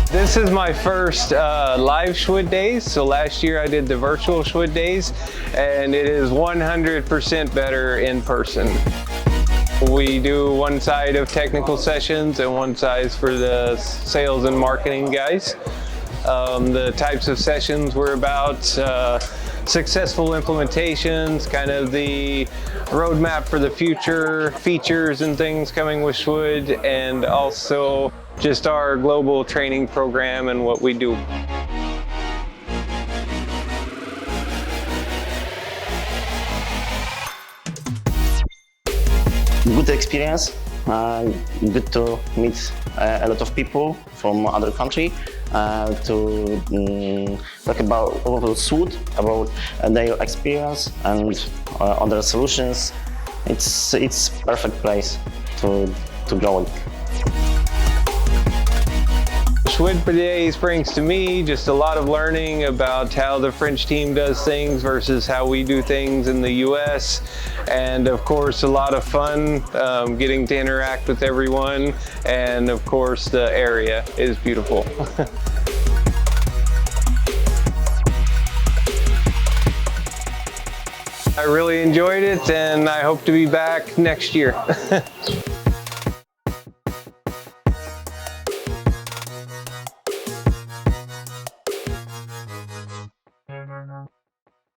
This is my first live SWOOD Days. So last year I did the virtual SWOOD Days, and it is 100% better in person. We do one side of technical sessions and one side for the sales and marketing guys. The types of sessions were about successful implementations, kind of the roadmap for the future, features and things coming with SWOOD, and also just our global training program and what we do. Good experience, good to meet a lot of people from other country, to talk about SWOOD, about their experience and other solutions. It's perfect place to grow it. SWOOD Days brings to me just a lot of learning about how the French team does things versus how we do things in the US, and of course a lot of fun getting to interact with everyone, and of course the area is beautiful. I really enjoyed it, and I hope to be back next year.